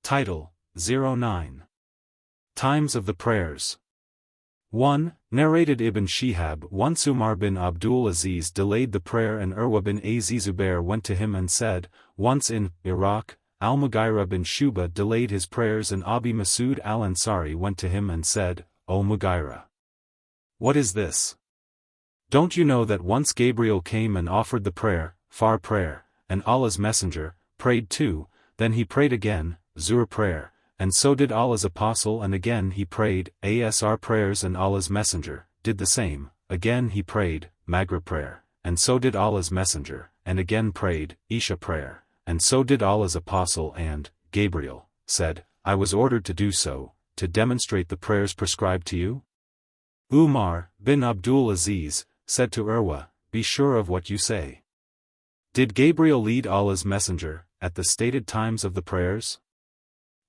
Title, 09. Times of the Prayers. 1. Narrated Ibn Shihab. Once Umar bin Abdul Aziz delayed the prayer and Urwa bin Az-Zubair went to him and said, once in Iraq, Al-Mughira bin Shuba delayed his prayers and Abi Masud al-Ansari went to him and said, O Mughira! What is this? Don't you know that once Gabriel came and offered the far prayer, and Allah's messenger, prayed too, then he prayed again, Zuhr prayer, and so did Allah's apostle and again he prayed, Asr prayers and Allah's messenger, did the same, again he prayed, Maghrib prayer, and so did Allah's messenger, and again prayed, Isha prayer, and so did Allah's apostle and, Gabriel, said, I was ordered to do so, to demonstrate the prayers prescribed to you? Umar bin Abdul Aziz said to Urwa, be sure of what you say. Did Gabriel lead Allah's messenger, at the stated times of the prayers?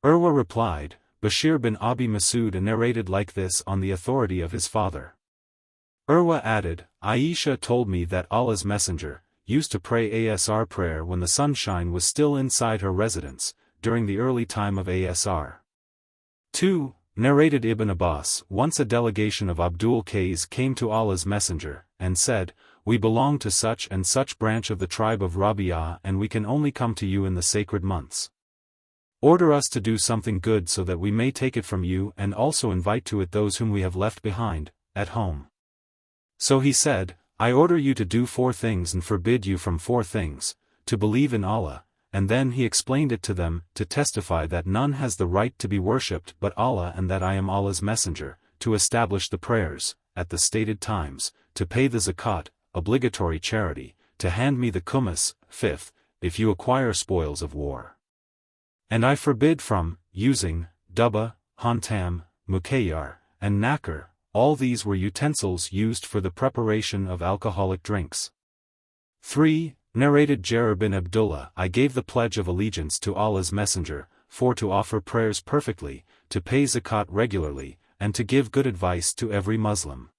Urwa replied, Bashir bin Abi Masud narrated like this on the authority of his father. Urwa added, Aisha told me that Allah's messenger used to pray Asr prayer when the sunshine was still inside her residence, during the early time of Asr. 2. Narrated Ibn Abbas. Once a delegation of Abdul Qais came to Allah's messenger, and said, we belong to such and such branch of the tribe of Rabi'ah and we can only come to you in the sacred months. Order us to do something good so that we may take it from you and also invite to it those whom we have left behind, at home. So he said, I order you to do 4 things and forbid you from 4 things, to believe in Allah, and then he explained it to them, to testify that none has the right to be worshipped but Allah and that I am Allah's messenger, to establish the prayers, at the stated times, to pay the zakat, obligatory charity, to hand me the kumus, 5th, if you acquire spoils of war. And I forbid from using dubba, hantam, mukayyar, and nakar. All these were utensils used for the preparation of alcoholic drinks. 3. Narrated Jarir bin Abdullah. I gave the pledge of allegiance to Allah's messenger, for to offer prayers perfectly, to pay zakat regularly, and to give good advice to every Muslim.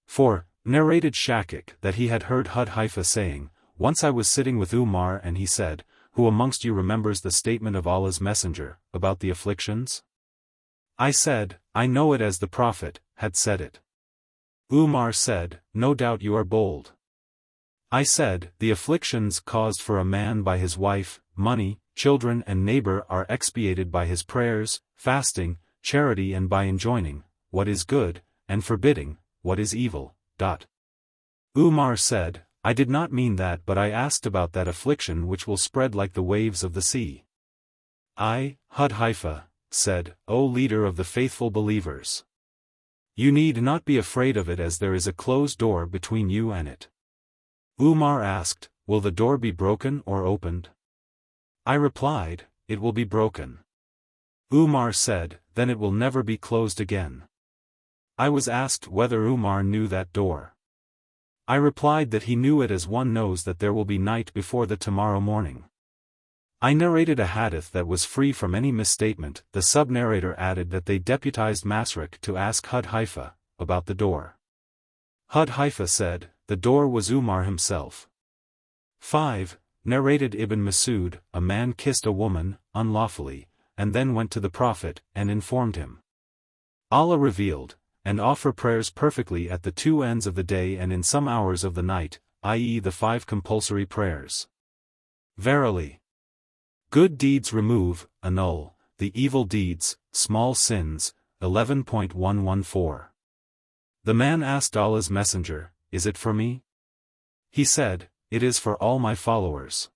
4. Narrated Shakik that he had heard Hudhaifa saying, once I was sitting with Umar and he said, who amongst you remembers the statement of Allah's messenger, about the afflictions? I said, I know it as the Prophet had said it. Umar said, no doubt you are bold. I said, the afflictions caused for a man by his wife, money, children and neighbor are expiated by his prayers, fasting, charity and by enjoining what is good, and forbidding what is evil. Umar said, I did not mean that but I asked about that affliction which will spread like the waves of the sea. Hudhaifa, said, O leader of the faithful believers! You need not be afraid of it as there is a closed door between you and it. Umar asked, will the door be broken or opened? I replied, it will be broken. Umar said, then it will never be closed again. I was asked whether Umar knew that door. I replied that he knew it as one knows that there will be night before the tomorrow morning. I narrated a hadith that was free from any misstatement. The sub-narrator added that they deputized Masruq to ask Hudhaifa about the door. Hudhaifa said, the door was Umar himself. 5. Narrated Ibn Masud, a man kissed a woman, unlawfully, and then went to the Prophet, and informed him. Allah revealed, and offer prayers perfectly at the 2 ends of the day and in some hours of the night, i.e. the 5 compulsory prayers. Verily, good deeds remove, annul, the evil deeds, small sins. 11.114. The man asked Allah's messenger, is it for me? He said, it is for all my followers.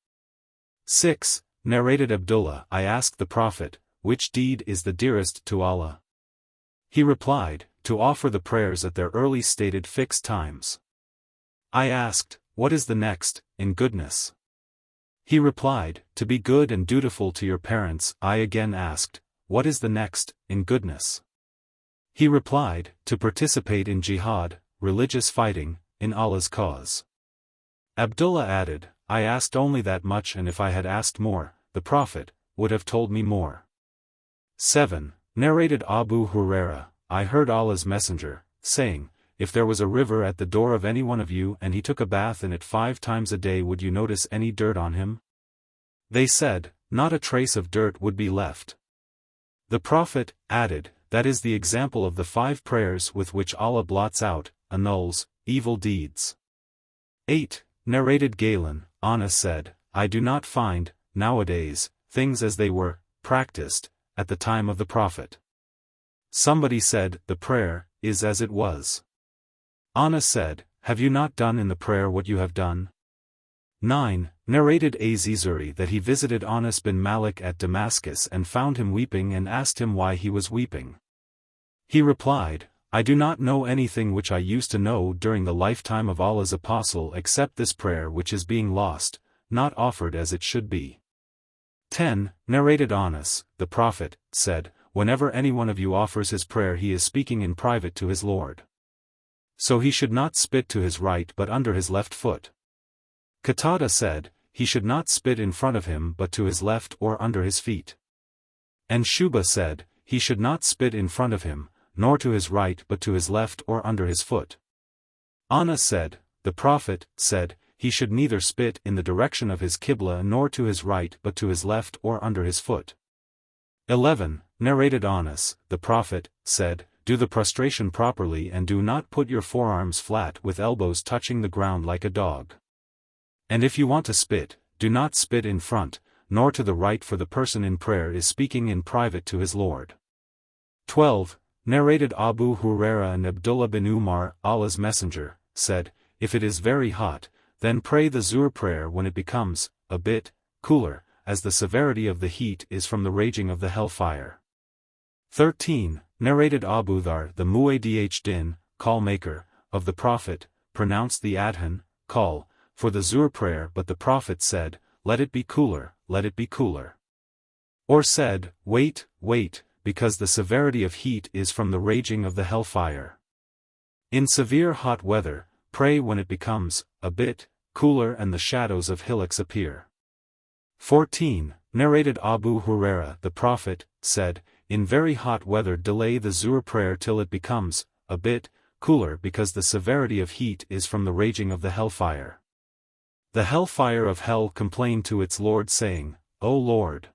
6. Narrated Abdullah. I asked the Prophet, which deed is the dearest to Allah? He replied, to offer the prayers at their early stated fixed times. I asked, what is the next, in goodness? He replied, to be good and dutiful to your parents. I again asked, what is the next, in goodness? He replied, to participate in jihad, religious fighting, in Allah's cause. Abdullah added, I asked only that much and if I had asked more, the Prophet would have told me more. 7. Narrated Abu Huraira. I heard Allah's messenger, saying, if there was a river at the door of any one of you and he took a bath in it 5 times a day would you notice any dirt on him? They said, not a trace of dirt would be left. The Prophet added, that is the example of the 5 prayers with which Allah blots out, annuls, evil deeds. 8. Narrated Galen, Anas said, I do not find, nowadays, things as they were, practiced, at the time of the Prophet. Somebody said, the prayer, is as it was. Anas said, have you not done in the prayer what you have done? 9. Narrated Az-Zuri that he visited Anas bin Malik at Damascus and found him weeping and asked him why he was weeping. He replied, I do not know anything which I used to know during the lifetime of Allah's Apostle except this prayer which is being lost, not offered as it should be. 10. Narrated Anas, the Prophet, said, whenever any one of you offers his prayer he is speaking in private to his Lord. So he should not spit to his right but under his left foot. Qatada said, he should not spit in front of him but to his left or under his feet. And Shuba said, he should not spit in front of him, nor to his right but to his left or under his foot. Anas said, the Prophet said, he should neither spit in the direction of his Qibla nor to his right but to his left or under his foot. 11. Narrated Anas, the Prophet, said, do the prostration properly and do not put your forearms flat with elbows touching the ground like a dog. And if you want to spit, do not spit in front, nor to the right for the person in prayer is speaking in private to his Lord. 12. Narrated Abu Huraira and Abdullah bin Umar, Allah's Messenger, said, if it is very hot, then pray the Zuhr prayer when it becomes, a bit, cooler, as the severity of the heat is from the raging of the hellfire. 13. Narrated Abu Dhar, the Mu'adh call maker, of the Prophet, pronounced the Adhan, call, for the Zuhr prayer but the Prophet said, let it be cooler, let it be cooler. Or said, wait, wait, because the severity of heat is from the raging of the hellfire. In severe hot weather, pray when it becomes, a bit, cooler and the shadows of hillocks appear. 14. Narrated Abu Huraira, the Prophet, said, in very hot weather delay the Zuhr prayer till it becomes, a bit, cooler because the severity of heat is from the raging of the hellfire. The hellfire of hell complained to its Lord saying, O Lord!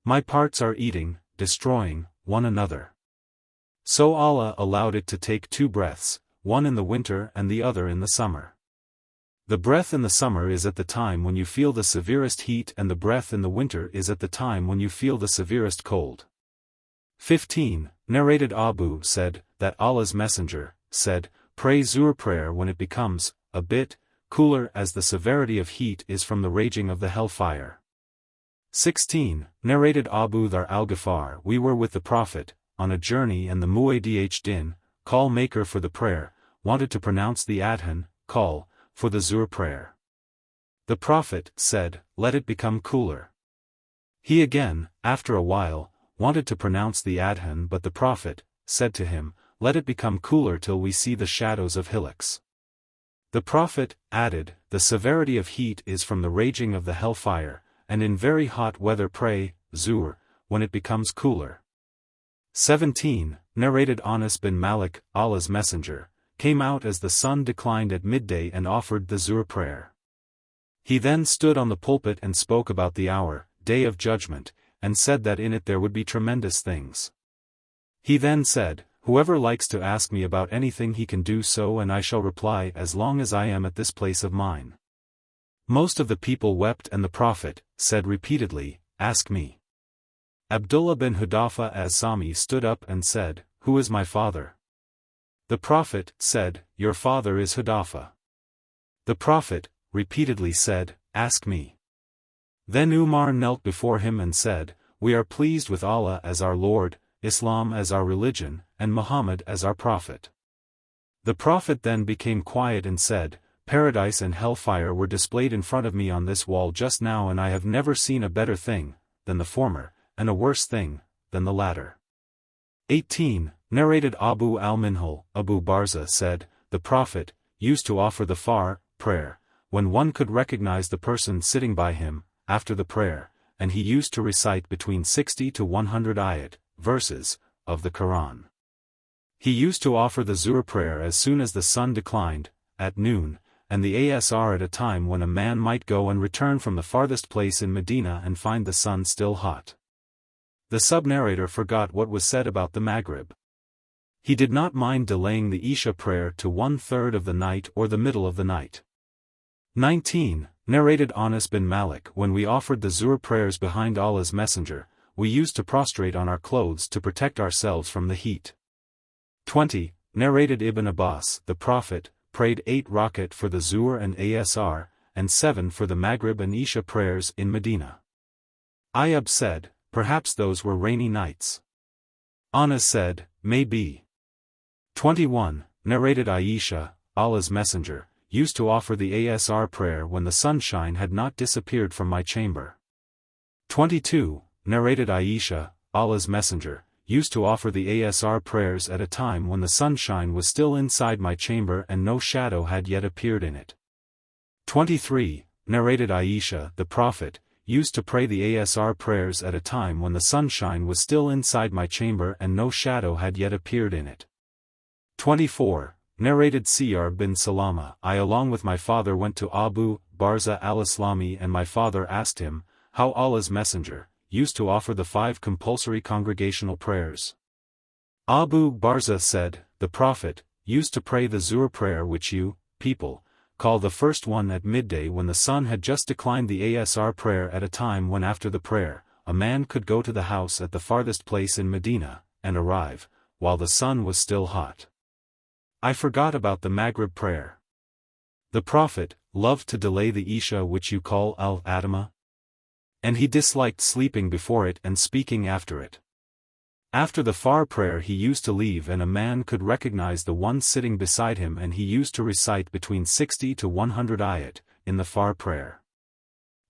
My parts are eating, destroying, one another. So Allah allowed it to take 2 breaths, one in the winter and the other in the summer. The breath in the summer is at the time when you feel the severest heat and the breath in the winter is at the time when you feel the severest cold. 15. Narrated Abu said, that Allah's Messenger, said, pray Zuhr prayer when it becomes, a bit, cooler as the severity of heat is from the raging of the hellfire. 16. Narrated Abu Dhar al-Ghifar we were with the Prophet, on a journey and the Mu'adh call maker for the prayer, wanted to pronounce the Adhan, call, for the Zuhr prayer. The Prophet said, let it become cooler. He again, after a while, wanted to pronounce the Adhan but the Prophet, said to him, let it become cooler till we see the shadows of hillocks. The Prophet added, the severity of heat is from the raging of the hellfire, and in very hot weather pray, Zuhr, when it becomes cooler. 17. Narrated Anas bin Malik, Allah's Messenger, came out as the sun declined at midday and offered the Zuhr prayer. He then stood on the pulpit and spoke about the hour, day of judgment, and said that in it there would be tremendous things. He then said, whoever likes to ask me about anything he can do so and I shall reply as long as I am at this place of mine. Most of the people wept and the Prophet said repeatedly, ask me. Abdullah bin Hudafa as-Sami stood up and said, who is my father? The Prophet said, your father is Hudafa. The Prophet repeatedly said, ask me. Then Umar knelt before him and said, we are pleased with Allah as our Lord, Islam as our religion, and Muhammad as our Prophet. The Prophet then became quiet and said, paradise and hellfire were displayed in front of me on this wall just now and I have never seen a better thing than the former, and a worse thing than the latter. 18. Narrated Abu al-Minhal, Abu Barza said, the Prophet used to offer the far prayer, when one could recognize the person sitting by him, after the prayer, and he used to recite between 60 to 100 ayat, verses, of the Quran. He used to offer the Zuhr prayer as soon as the sun declined, at noon, and the Asr at a time when a man might go and return from the farthest place in Medina and find the sun still hot. The sub-narrator forgot what was said about the Maghrib. He did not mind delaying the Isha prayer to 1/3 of the night or the middle of the night. 19. Narrated Anas bin Malik, when we offered the Zuhr prayers behind Allah's Messenger, we used to prostrate on our clothes to protect ourselves from the heat. 20. Narrated Ibn Abbas, the Prophet, prayed 8 rakat for the Zuhr and Asr, and 7 for the Maghrib and Isha prayers in Medina. Ayyub said, perhaps those were rainy nights. Anas said, maybe. 21. Narrated Aisha, Allah's Messenger, used to offer the Asr prayer when the sunshine had not disappeared from my chamber. 22. Narrated Aisha, Allah's Messenger, used to offer the Asr prayers at a time when the sunshine was still inside my chamber and no shadow had yet appeared in it. 23. Narrated Aisha, the Prophet, used to pray the Asr prayers at a time when the sunshine was still inside my chamber and no shadow had yet appeared in it. 24. Narrated Siyar bin Salama, I along with my father went to Abu Barza al-Islami and my father asked him, how Allah's Messenger used to offer the 5 compulsory congregational prayers. Abu Barza said, the Prophet used to pray the Zuhr prayer which you, people, call the first one at midday when the sun had just declined, the Asr prayer at a time when after the prayer, a man could go to the house at the farthest place in Medina, and arrive, while the sun was still hot. I forgot about the Maghrib prayer. The Prophet loved to delay the Isha which you call al-Adama, and he disliked sleeping before it and speaking after it. After the Far prayer he used to leave and a man could recognize the one sitting beside him, and he used to recite between 60 to 100 ayat in the Far prayer.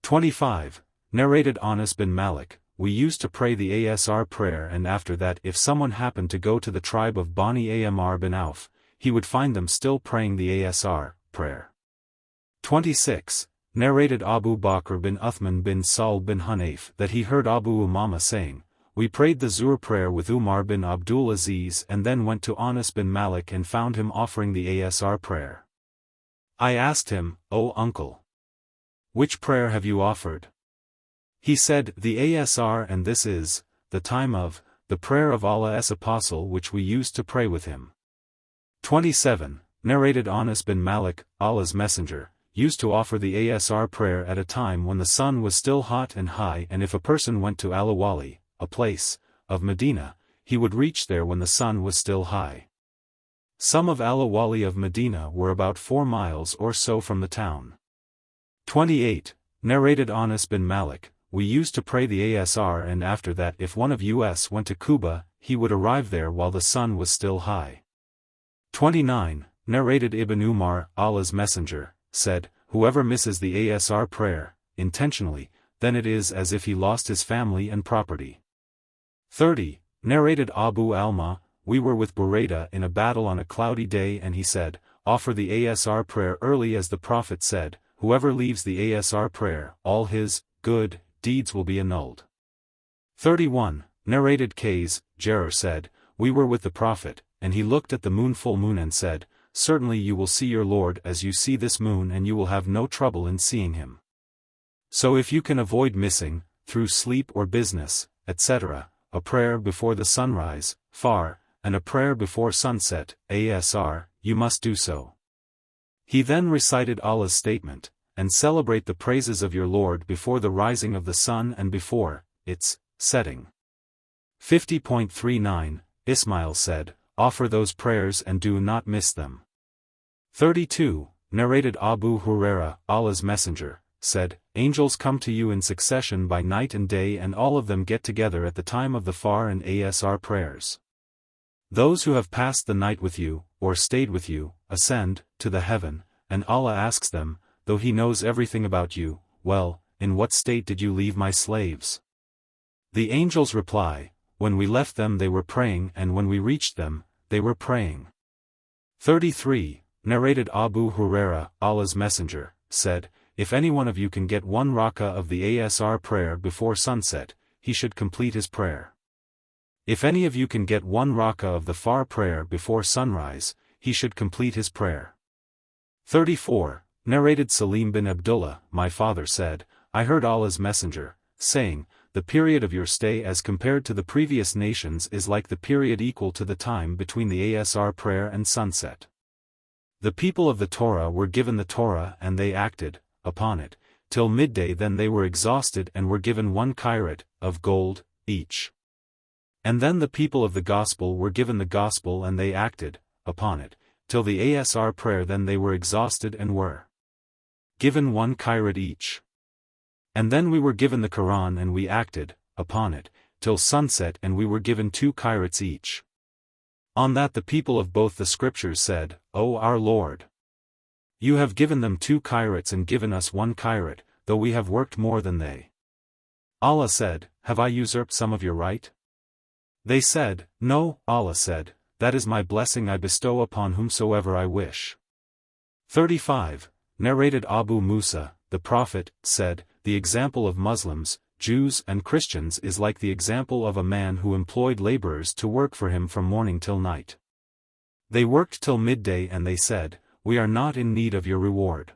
25. Narrated Anas bin Malik, we used to pray the Asr prayer, and after that if someone happened to go to the tribe of Bani Amr bin Auf, he would find them still praying the Asr prayer. 26. Narrated Abu Bakr bin Uthman bin Saul bin Hunayf that he heard Abu Umama saying, we prayed the Zuhr prayer with Umar bin Abdul Aziz and then went to Anas bin Malik and found him offering the Asr prayer. I asked him, O uncle, which prayer have you offered? He said, the Asr, and this is the time of the prayer of Allah's apostle which we used to pray with him. 27. Narrated Anas bin Malik, Allah's Messenger, used to offer the Asr prayer at a time when the sun was still hot and high, and if a person went to Al-Awali, a place of Medina, he would reach there when the sun was still high. Some of Al-Awali of Medina were about 4 miles or so from the town. 28. Narrated Anas bin Malik, we used to pray the Asr, and after that if one of us went to Kuba, he would arrive there while the sun was still high. 29. Narrated Ibn Umar, Allah's Messenger, said, whoever misses the Asr prayer, intentionally, then it is as if he lost his family and property. 30. Narrated Abu Alma, we were with Buraidah in a battle on a cloudy day and he said, offer the Asr prayer early, as the Prophet said, whoever leaves the Asr prayer, all his good deeds will be annulled. 31. Narrated Qays, Jarir said, we were with the Prophet, and he looked at the full moon and said, certainly you will see your Lord as you see this moon, and you will have no trouble in seeing him. So if you can avoid missing, through sleep or business, etc., a prayer before the sunrise, Far, and a prayer before sunset, Asr, you must do so. He then recited Allah's statement, and celebrate the praises of your Lord before the rising of the sun and before its setting. 50.39, Ismail said, offer those prayers and do not miss them. 32. Narrated Abu Huraira, Allah's Messenger, said, angels come to you in succession by night and day, and all of them get together at the time of the Far and Asr prayers. Those who have passed the night with you, or stayed with you, ascend to the heaven, and Allah asks them, though He knows everything about you, well, in what state did you leave my slaves? The angels reply, when we left them they were praying, and when we reached them, they were praying. 33. Narrated Abu Huraira, Allah's Messenger, said, if any one of you can get 1 rakah of the Asr prayer before sunset, he should complete his prayer. If any of you can get 1 rakah of the Far prayer before sunrise, he should complete his prayer. 34. narrated Salim bin Abdullah, my father said, I heard Allah's messenger, saying, the period of your stay as compared to the previous nations is like the period equal to the time between the Asr prayer and sunset. The people of the Torah were given the Torah and they acted upon it, till midday then they were exhausted and were given 1 kairat of gold, each. And then the people of the Gospel were given the Gospel and they acted upon it, till the Asr prayer then they were exhausted and were given 1 kairat each. And then we were given the Quran and we acted upon it, till sunset and we were given 2 kairats each. On that the people of both the scriptures said, O our Lord! You have given them 2 kairats and given us 1 kairat, though we have worked more than they. Allah said, Have I usurped some of your right? They said, No. Allah said, That is my blessing I bestow upon whomsoever I wish. 35. Narrated Abu Musa, the Prophet, said, The example of Muslims, Jews and Christians is like the example of a man who employed laborers to work for him from morning till night. They worked till midday and they said, We are not in need of your reward.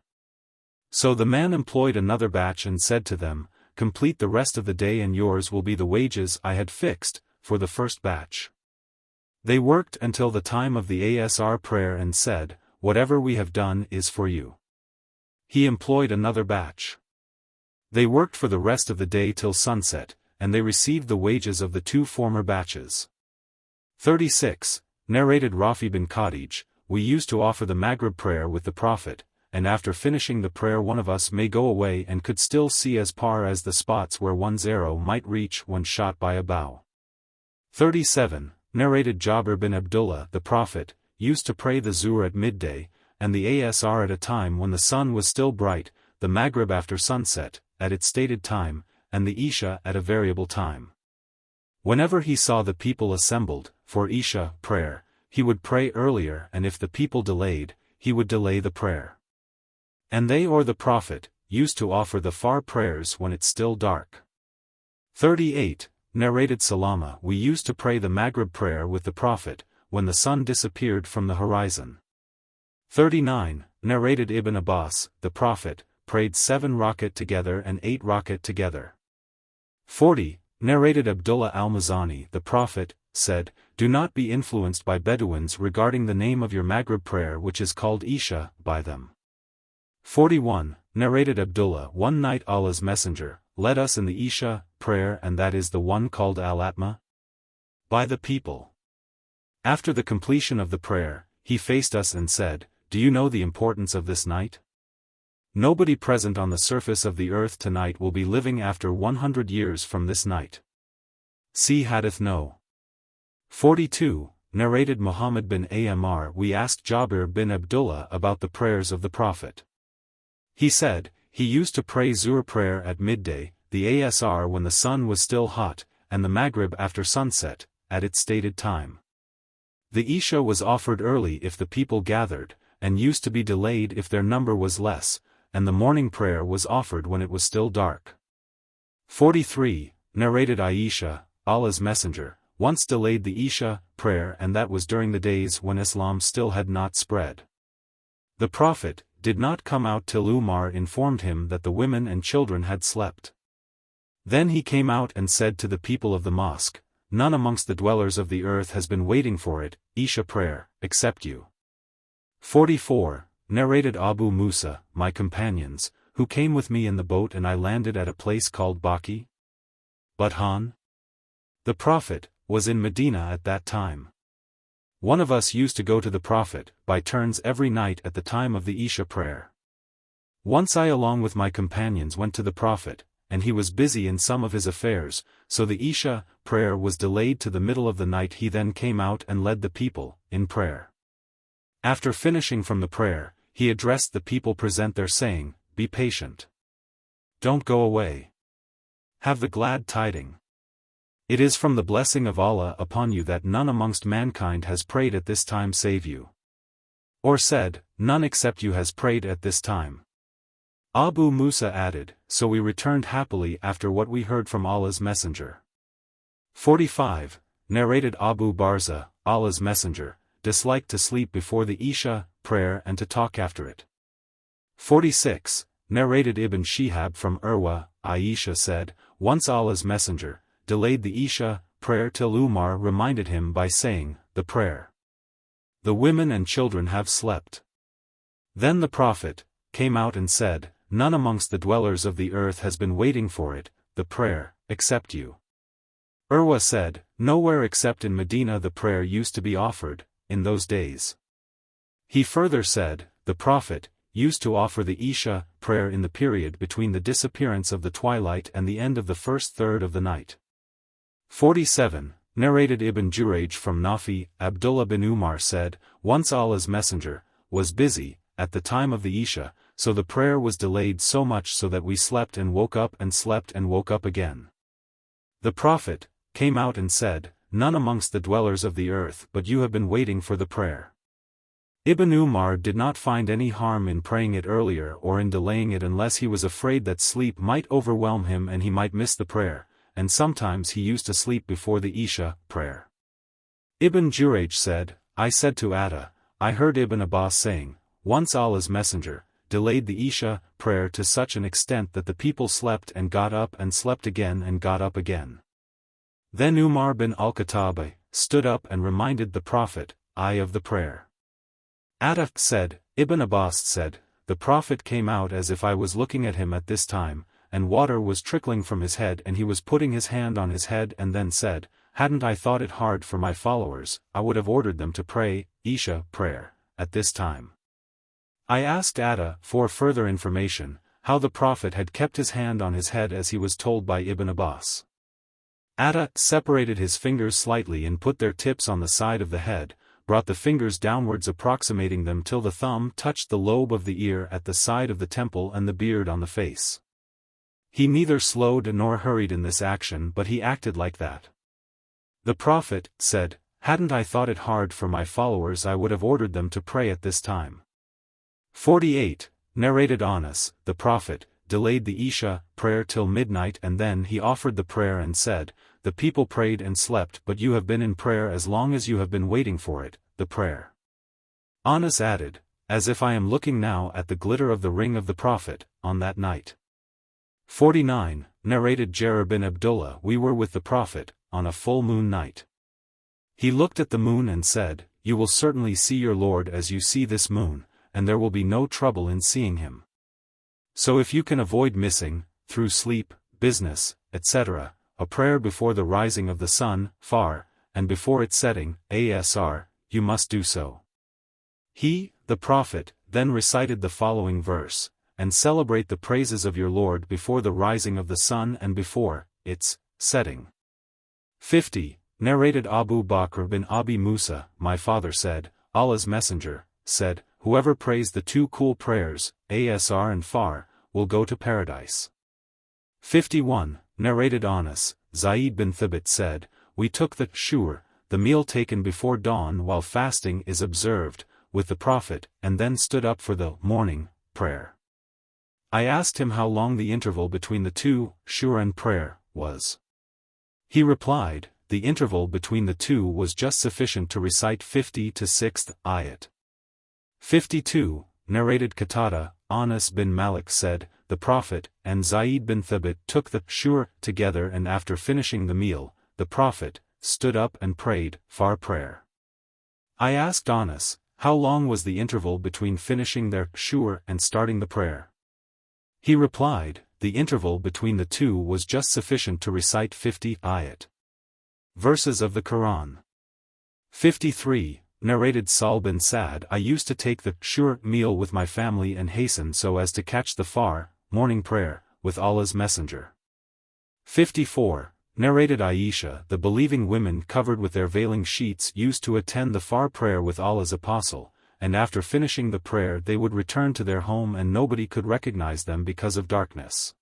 So the man employed another batch and said to them, Complete the rest of the day and yours will be the wages I had fixed for the first batch. They worked until the time of the Asr prayer and said, Whatever we have done is for you. He employed another batch. They worked for the rest of the day till sunset, and they received the wages of the 2 former batches. 36. Narrated Rafi bin Khadij, We used to offer the Maghrib prayer with the Prophet, and after finishing the prayer one of us may go away and could still see as far as the spots where one's arrow might reach when shot by a bow. 37. Narrated Jabir bin Abdullah, the Prophet, used to pray the Zuhr at midday, and the Asr at a time when the sun was still bright, the Maghrib after sunset, at its stated time, and the Isha at a variable time. Whenever he saw the people assembled, for Isha prayer, he would pray earlier and if the people delayed, he would delay the prayer. And they or the Prophet, used to offer the far prayers when it's still dark. 38. Narrated Salama, We used to pray the Maghrib prayer with the Prophet, when the sun disappeared from the horizon. 39. Narrated Ibn Abbas, the Prophet, prayed 7 rakat together and 8 rakat together. 40. Narrated Abdullah al-Muzani, the Prophet, said, Do not be influenced by Bedouins regarding the name of your Maghrib prayer which is called Isha, by them. 41. Narrated Abdullah, One night Allah's Messenger, led us in the Isha prayer and that is the one called Al-Atma by the people. After the completion of the prayer, he faced us and said, Do you know the importance of this night? Nobody present on the surface of the earth tonight will be living after 100 years from this night. See Hadith No. 42. Narrated Muhammad bin Amr, We asked Jabir bin Abdullah about the prayers of the Prophet. He said, He used to pray Zuhr prayer at midday, the Asr when the sun was still hot, and the Maghrib after sunset, at its stated time. The Isha was offered early if the people gathered, and used to be delayed if their number was less, and the morning prayer was offered when it was still dark. 43. Narrated Aisha, Allah's Messenger, once delayed the Isha prayer and that was during the days when Islam still had not spread. The Prophet did not come out till Umar informed him that the women and children had slept. Then he came out and said to the people of the mosque, None amongst the dwellers of the earth has been waiting for it, Isha prayer, except you. 44. Narrated Abu Musa, My companions, who came with me in the boat and I landed at a place called Baki. Buthan. The Prophet was in Medina at that time. One of us used to go to the Prophet, by turns every night at the time of the Isha prayer. Once I along with my companions went to the Prophet, and he was busy in some of his affairs, so the Isha prayer was delayed to the middle of the night. He then came out and led the people in prayer. After finishing from the prayer, he addressed the people present there saying, Be patient. Don't go away. Have the glad tiding. It is from the blessing of Allah upon you that none amongst mankind has prayed at this time save you. Or said, None except you has prayed at this time. Abu Musa added, So we returned happily after what we heard from Allah's Messenger. 45. Narrated Abu Barza, Allah's Messenger, disliked to sleep before the Isha prayer and to talk after it. 46, narrated Ibn Shihab from Urwa, Aisha said, once Allah's Messenger delayed the Isha prayer till Umar reminded him by saying, the prayer. The women and children have slept. Then the Prophet came out and said, none amongst the dwellers of the earth has been waiting for it, the prayer, except you. Urwa said, nowhere except in Medina the prayer used to be offered, in those days. He further said, the Prophet used to offer the Isha prayer in the period between the disappearance of the twilight and the end of the first third of the night. 47, narrated Ibn Jurayj from Nafi, Abdullah bin Umar said, once Allah's Messenger was busy at the time of the Isha, so the prayer was delayed so much so that we slept and woke up and slept and woke up again. The Prophet came out and said, none amongst the dwellers of the earth but you have been waiting for the prayer. Ibn Umar did not find any harm in praying it earlier or in delaying it unless he was afraid that sleep might overwhelm him and he might miss the prayer, and sometimes he used to sleep before the Isha prayer. Ibn Jurayj said, I said to Atta, I heard Ibn Abbas saying, once Allah's Messenger delayed the Isha prayer to such an extent that the people slept and got up and slept again and got up again. Then Umar bin al-Khattab stood up and reminded the Prophet of the prayer. Atta said, Ibn Abbas said, the Prophet came out as if I was looking at him at this time, and water was trickling from his head and he was putting his hand on his head and then said, hadn't I thought it hard for my followers, I would have ordered them to pray Isha prayer at this time. I asked Atta for further information, how the Prophet had kept his hand on his head as he was told by Ibn Abbas. Atta separated his fingers slightly and put their tips on the side of the head, brought the fingers downwards approximating them till the thumb touched the lobe of the ear at the side of the temple and the beard on the face. He neither slowed nor hurried in this action but he acted like that. The Prophet said, hadn't I thought it hard for my followers I would have ordered them to pray at this time. 48, narrated Anas, the Prophet delayed the Isha prayer till midnight and then he offered the prayer and said, the people prayed and slept but you have been in prayer as long as you have been waiting for it, the prayer. Anas added, as if I am looking now at the glitter of the ring of the Prophet, on that night. 49, narrated Jarir bin Abdullah we were with the Prophet, on a full moon night. He looked at the moon and said, you will certainly see your Lord as you see this moon, and there will be no trouble in seeing him. So if you can avoid missing, through sleep, business, etc., a prayer before the rising of the sun, far, and before its setting, asr, you must do so. He, the Prophet, then recited the following verse, and celebrate the praises of your Lord before the rising of the sun and before its setting. 50, narrated Abu Bakr bin Abi Musa, my father said, Allah's Messenger said, whoever prays the two cool prayers, asr and far, will go to paradise. 51, narrated Anas, Zayd bin Thabit said, we took the shur, the meal taken before dawn while fasting is observed, with the Prophet, and then stood up for the morning prayer. I asked him how long the interval between the two, shur and prayer, was. He replied, the interval between the two was just sufficient to recite 50 to 6th ayat. 52, narrated Qatada, Anas bin Malik said, the Prophet and Zayd bin Thabit took the shur together and after finishing the meal, the Prophet stood up and prayed far prayer. I asked Anas, how long was the interval between finishing their shur and starting the prayer? He replied, the interval between the two was just sufficient to recite 50 ayat. Verses of the Quran. 53, narrated Sahl bin Sa'd I used to take the shur meal with my family and hasten so as to catch the far, morning prayer, with Allah's Messenger. 54, narrated Aisha the believing women covered with their veiling sheets used to attend the far prayer with Allah's Apostle, and after finishing the prayer they would return to their home and nobody could recognize them because of darkness.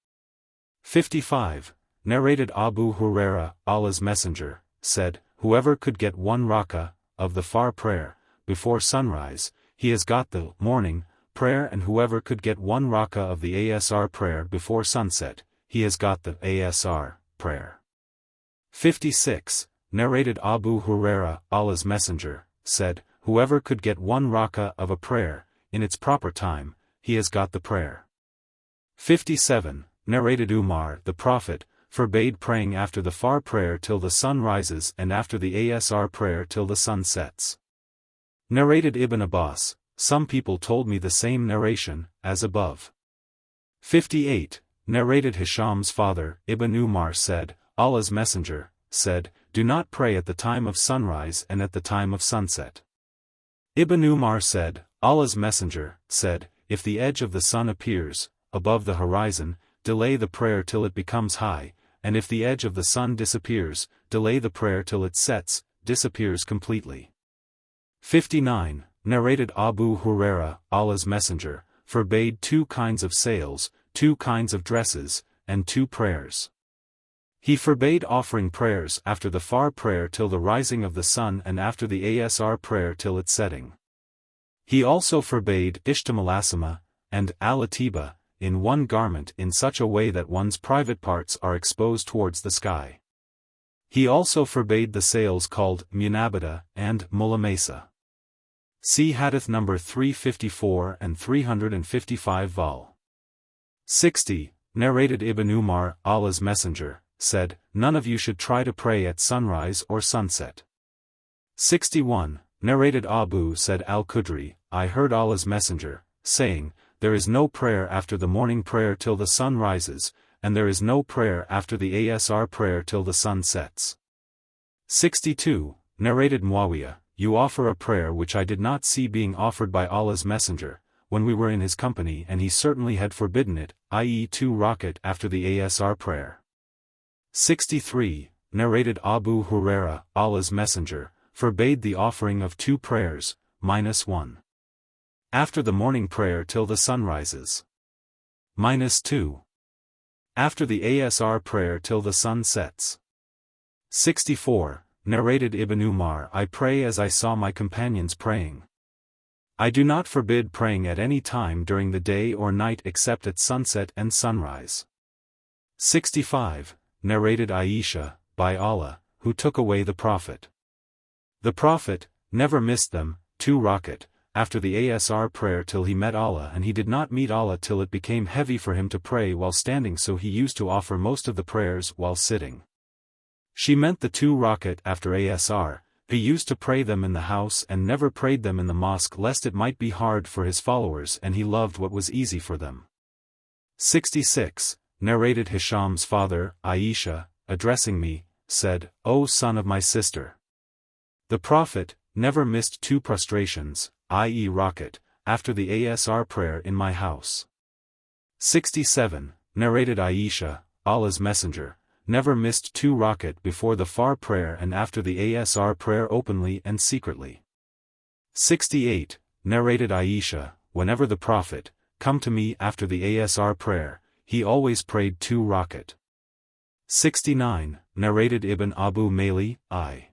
55, narrated Abu Huraira, Allah's Messenger, said, whoever could get one rak'ah of the far prayer, before sunrise, he has got the morning prayer and whoever could get one rak'ah of the asr prayer before sunset, he has got the asr prayer. 56, narrated Abu Huraira, Allah's Messenger, said, whoever could get one rak'ah of a prayer, in its proper time, he has got the prayer. 57. Narrated Umar, the Prophet, forbade praying after the Far prayer till the sun rises and after the Asr prayer till the sun sets. Narrated Ibn Abbas, some people told me the same narration, as above. 58. Narrated Hisham's father, Ibn Umar said, Allah's Messenger, said, do not pray at the time of sunrise and at the time of sunset. Ibn Umar said, Allah's Messenger, said, if the edge of the sun appears, above the horizon, delay the prayer till it becomes high, and if the edge of the sun disappears, delay the prayer till it sets, disappears completely. 59. Narrated Abu Huraira, Allah's Messenger, forbade 2 kinds of sails, 2 kinds of dresses, and 2 prayers. He forbade offering prayers after the Far prayer till the rising of the sun and after the Asr prayer till its setting. He also forbade Ishtimalasama, and al-Atiba, in one garment in such a way that one's private parts are exposed towards the sky. He also forbade the sails called Munabada and Mulamesa. See Hadith number 354 and 355 vol. 60. Narrated Ibn Umar, Allah's Messenger, said, none of you should try to pray at sunrise or sunset. 61. Narrated Abu Said al-Khudri, I heard Allah's Messenger, saying, there is no prayer after the morning prayer till the sun rises, and there is no prayer after the Asr prayer till the sun sets. 62. Narrated Muawiyah, you offer a prayer which I did not see being offered by Allah's Messenger, when we were in his company and he certainly had forbidden it, i.e. 2 rakat after the Asr prayer. 63. Narrated Abu Huraira, Allah's Messenger, forbade the offering of 2 prayers, -1. After the morning prayer till the sun rises. -2. After the Asr prayer till the sun sets. 64. Narrated Ibn Umar, I pray as I saw my companions praying. I do not forbid praying at any time during the day or night except at sunset and sunrise. 65. Narrated Aisha, by Allah, who took away the Prophet. The Prophet never missed them, 2 rakat, after the Asr prayer till he met Allah, and he did not meet Allah till it became heavy for him to pray while standing, so he used to offer most of the prayers while sitting. She meant the 2 rakat after Asr, he used to pray them in the house and never prayed them in the mosque lest it might be hard for his followers, and he loved what was easy for them. 66. Narrated Hisham's father, Aisha, addressing me, said, O son of my sister. The Prophet never missed 2 prostrations, i.e. rakat, after the Asr prayer in my house. 67. Narrated Aisha, Allah's Messenger, never missed 2 rakat before the Far prayer and after the Asr prayer openly and secretly. 68. Narrated Aisha, whenever the Prophet come to me after the Asr prayer, he always prayed 2 rakat. 69. Narrated Ibn Abu Mayli, I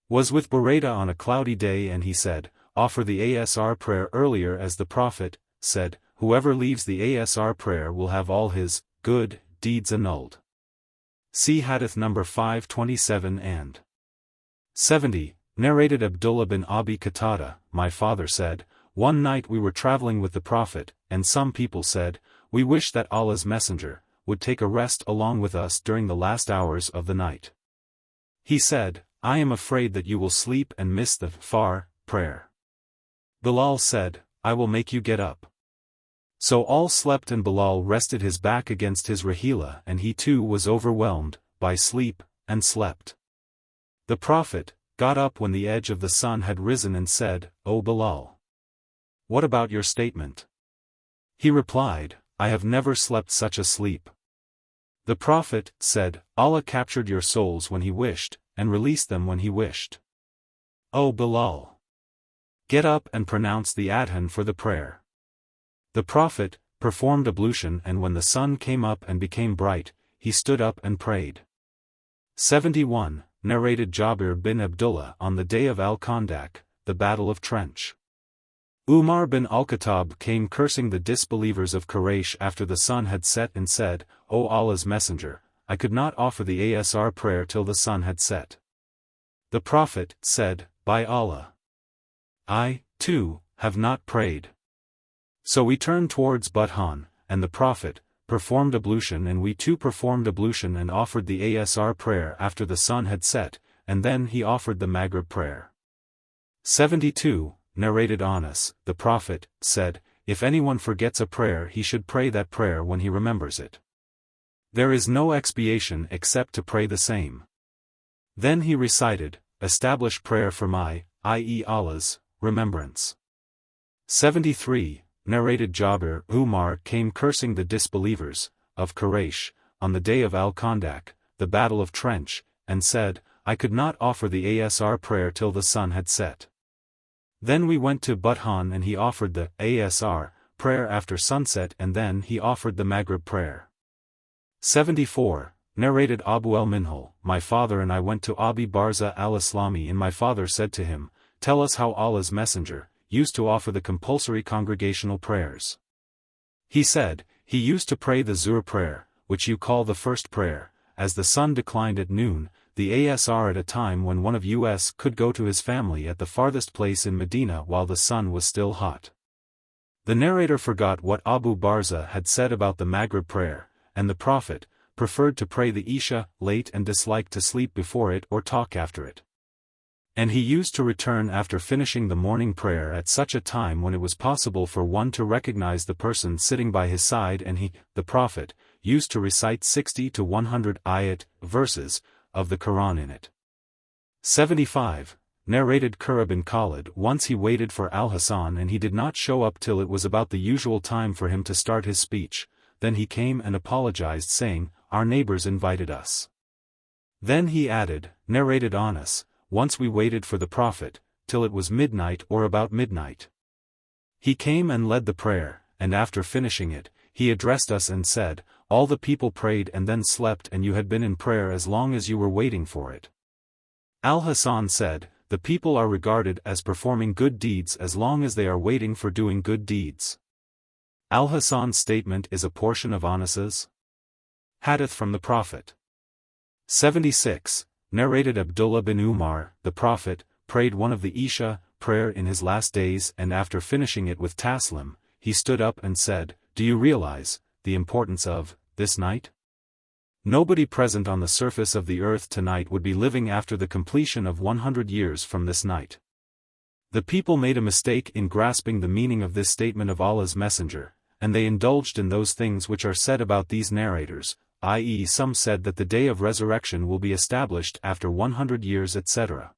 was with Buraidah on a cloudy day and he said, offer the Asr prayer earlier, as the Prophet said, whoever leaves the Asr prayer will have all his good deeds annulled. See Hadith number 527 and 70. Narrated Abdullah bin Abi Qatada, my father said, one night we were traveling with the Prophet, and some people said, we wish that Allah's Messenger would take a rest along with us during the last hours of the night. He said, I am afraid that you will sleep and miss the Far prayer. Bilal said, I will make you get up. So all slept and Bilal rested his back against his rahila, and he too was overwhelmed by sleep, and slept. The Prophet got up when the edge of the sun had risen and said, O Bilal, what about your statement? He replied, I have never slept such a sleep. The Prophet said, Allah captured your souls when he wished, and released them when he wished. O Bilal, get up and pronounce the adhan for the prayer. The Prophet performed ablution, and when the sun came up and became bright, he stood up and prayed. 71. Narrated Jabir bin Abdullah, on the day of Al-Khandak, the Battle of Trench. Umar bin al-Khattab came cursing the disbelievers of Quraysh after the sun had set and said, O Allah's Messenger, I could not offer the Asr prayer till the sun had set. The Prophet said, By Allah, I, too, have not prayed. So we turned towards Buthan, and the Prophet performed ablution, and we too performed ablution and offered the Asr prayer after the sun had set, and then he offered the Maghrib prayer. 72, narrated Anas, the Prophet said, if anyone forgets a prayer he should pray that prayer when he remembers it. There is no expiation except to pray the same. Then he recited, establish prayer for my, i.e. Allah's, remembrance. 73, narrated Jabir, Umar came cursing the disbelievers, of Quraysh, on the day of Al-Khandaq, the battle of Trench, and said, I could not offer the Asr prayer till the sun had set. Then we went to Buthan and he offered the Asr prayer after sunset, and then he offered the Maghrib prayer. 74, narrated Abu al-Minhal, my father and I went to Abi Barza al-Islami, and my father said to him, tell us how Allah's Messenger used to offer the compulsory congregational prayers. He said, he used to pray the Zuhr prayer, which you call the first prayer, as the sun declined at noon, the Asr at a time when one of us could go to his family at the farthest place in Medina while the sun was still hot. The narrator forgot what Abu Barza had said about the Maghrib prayer, and the Prophet preferred to pray the Isha late and disliked to sleep before it or talk after it. And he used to return after finishing the morning prayer at such a time when it was possible for one to recognize the person sitting by his side, and he, the Prophet, used to recite 60 to 100 ayat, verses, of the Quran in it. 75, narrated Qurra bin Khalid, once he waited for Al-Hasan and he did not show up till it was about the usual time for him to start his speech, then he came and apologized saying, our neighbors invited us. Then he added, narrated Anas, once we waited for the Prophet, till it was midnight or about midnight. He came and led the prayer, and after finishing it, he addressed us and said, all the people prayed and then slept, and you had been in prayer as long as you were waiting for it. Al-Hasan said, the people are regarded as performing good deeds as long as they are waiting for doing good deeds. Al-Hasan's statement is a portion of Anas's hadith from the Prophet. 76, narrated Abdullah bin Umar, the Prophet prayed one of the Isha prayer in his last days, and after finishing it with Taslim, he stood up and said, do you realize the importance of this night? Nobody present on the surface of the earth tonight would be living after the completion of 100 years from this night. The people made a mistake in grasping the meaning of this statement of Allah's Messenger, and they indulged in those things which are said about these narrators, i.e. some said that the day of resurrection will be established after 100 years etc.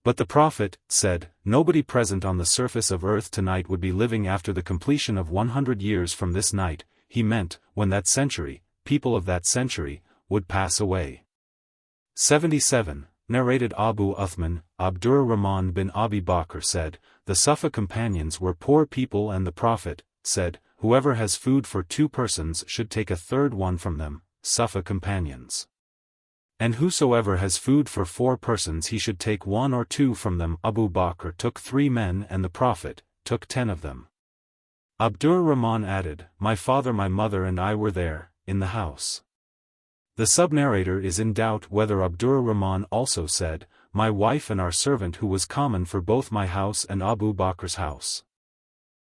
But the Prophet said, nobody present on the surface of earth tonight would be living after the completion of 100 years from this night. He meant, when that century, people of that century, would pass away. 77, narrated Abu Uthman, Abdur Rahman bin Abi Bakr said, the Sufa companions were poor people, and the Prophet said, whoever has food for 2 persons should take a third one from them, Sufa companions. And whosoever has food for 4 persons he should take 1 or 2 from them. Abu Bakr took 3 men and the Prophet took 10 of them. Abdur Rahman added, my father, my mother and I were there, in the house. The sub-narrator is in doubt whether Abdur Rahman also said, my wife and our servant, who was common for both my house and Abu Bakr's house.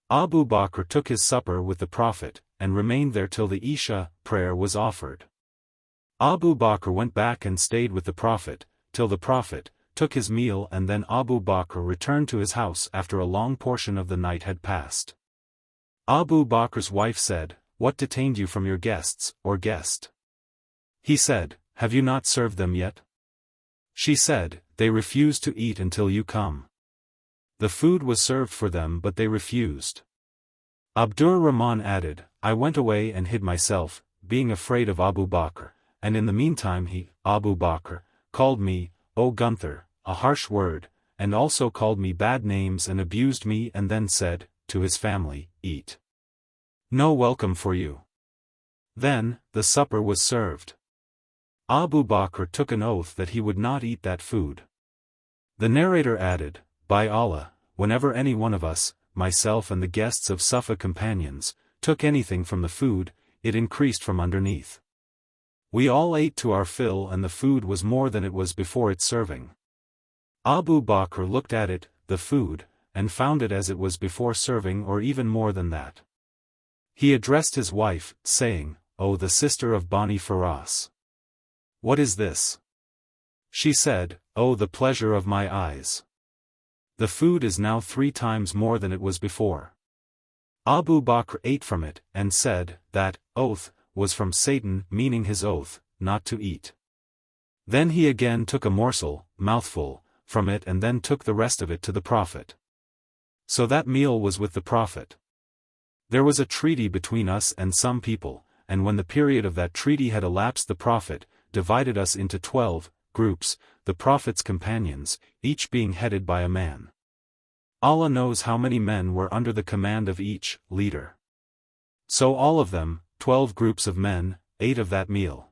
Abu Bakr took his supper with the Prophet, and remained there till the Isha prayer was offered. Abu Bakr went back and stayed with the Prophet, till the Prophet took his meal, and then Abu Bakr returned to his house after a long portion of the night had passed. Abu Bakr's wife said, what detained you from your guests, or guest? He said, have you not served them yet? She said, they refused to eat until you come. The food was served for them but they refused. Abdur Rahman added, I went away and hid myself, being afraid of Abu Bakr, and in the meantime he, Abu Bakr, called me, O Gunther, a harsh word, and also called me bad names and abused me, and then said, to his family, eat. No welcome for you. Then, the supper was served. Abu Bakr took an oath that he would not eat that food. The narrator added, by Allah, whenever any one of us, myself and the guests of Sufa companions, took anything from the food, it increased from underneath. We all ate to our fill and the food was more than it was before its serving. Abu Bakr looked at it, the food, and found it as it was before serving or even more than that. He addressed his wife, saying, "O the sister of Bani Faras. What is this?" She said, "Oh, the pleasure of my eyes. The food is now 3 times more than it was before." Abu Bakr ate from it, and said, "That oath was from Satan," meaning his oath, not to eat. Then he again took a morsel, mouthful, from it and then took the rest of it to the Prophet. So that meal was with the Prophet. There was a treaty between us and some people, and when the period of that treaty had elapsed, the Prophet divided us into 12 groups, the Prophet's companions, each being headed by a man. Allah knows how many men were under the command of each leader. So all of them, 12 groups of men, ate of that meal.